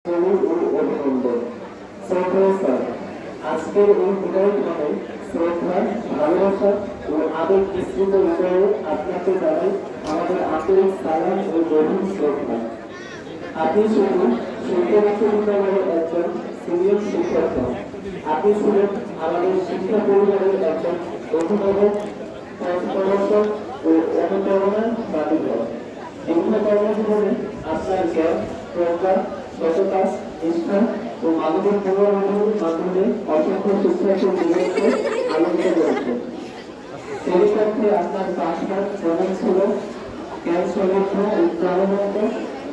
অভিনন্দন। শ্রদ্ধেয় স্যার, আজকের এই বিদায়ক্ষণে শ্রদ্ধা, ভালোবাসা ও আবেগ মিশ্রিত হৃদয়ে আপনাকে জানাই আমাদের আন্তরিক সালাম ও গভীর শ্রদ্ধা। আপনি শুধু শিক্ষা বিশ্ববিদ্যালয়ের একজন সিনিয়র শিক্ষক নন, আপনি ছিলেন আমাদের শিক্ষা পরিবারের একজন অভিভাবক, পথপ্রদর্শক ও অনুপ্রেরণার বাতিঘর। দীর্ঘ কর্মজীবনে আপনার জ্ঞান, প্রজ্ঞা, সততা, নিষ্ঠা ও মানবিক মূল্যবোধের মাধ্যমে অসংখ্য শিক্ষার্থীর জীবনকে আলোকিত করেছে। সেই সাথে আপনার পাঠদান যেমন ছিল জ্ঞান সমৃদ্ধ ও প্রাণবন্ত,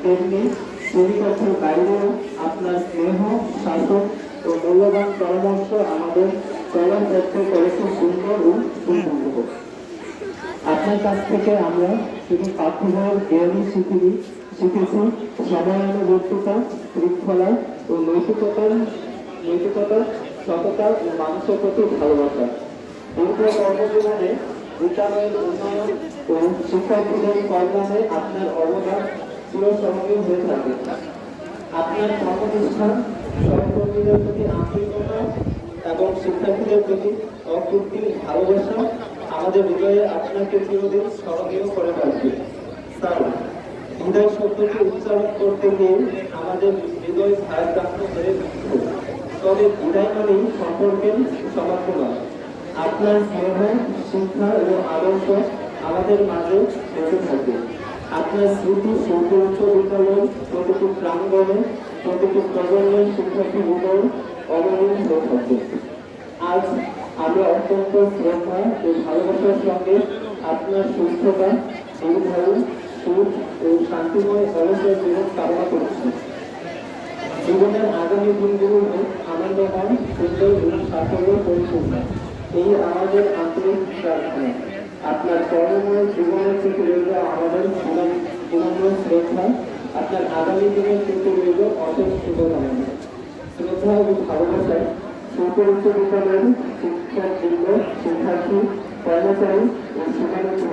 তেমনি শ্রেণীকক্ষের বাইরেও আপনার স্নেহ, শাসন ও মূল্যবান পরামর্শ আমাদের চলার পথে করেছে সুন্দর ও সুমূল্য। আপনার কাছ থেকে আমরা শুধু পাঠ্যবইয়ের জ্ঞানই শিখেছি, সময়ানুবর্তিতা, শৃঙ্খলা ও নৈতিকতা, সততা ও মানুষের প্রতি ভালোবাসা। দীর্ঘ কর্মজীবনে বিদ্যালয়ের উন্নয়ন ও শিক্ষার্থীদের কল্যাণে আপনার অবদান চিরস্মরণীয় হয়ে থাকে। আপনার কর্মনিষ্ঠা, সহকর্মীদের প্রতি আন্তরিকতা এবং শিক্ষার্থীদের প্রতি অকৃত্রিম ভালোবাসা আমাদের হৃদয়ে আপনাকে চিরদিন স্মরণীয় করে রাখবে। স্যার, বিদায় শব্দটি উচ্চারণ করতে গিয়ে আমাদের হৃদয় ভারাক্রান্ত হয়ে উঠছে। তবে বিদায় মানেই সম্পর্কের সমাপ্তি নয়। আপনার স্নেহ, শিক্ষা ও আদর্শ আমাদের মাঝে বেঁচে থাকে। আপনার স্মৃতি শিল্পী উচ্চ বিদ্যালয়ের প্রতিটি প্রাঙ্গণে, প্রতিটি প্রজন্মের শিক্ষার্থী হৃদয় অবলীন হয়ে থাকে। আজ আমরা অত্যন্ত শ্রদ্ধা ও ভালোবাসার সঙ্গে আপনার সুস্থতা, দীর্ঘায়ু, সুখ ও শান্তিময় অবসর জীবন কামনা করছি। জীবনের আগামী দিনগুলো আনন্দময়, সুন্দর এবং সাফল্য পরিপূর্ণ, এই আমাদের আন্তরিক প্রার্থনা। আপনার কর্মময় জীবনের প্রতি রইল আমাদের বিনম্র শ্রদ্ধা। আপনার আগামী দিনের প্রতি রইল অশেষ শুভকামনা। শ্রদ্ধা ও ভালোবাসায় শিল্পের উচ্চ বিদ্যালয়ের শিক্ষার্থী, কর্মচারী ও শিক্ষার্থী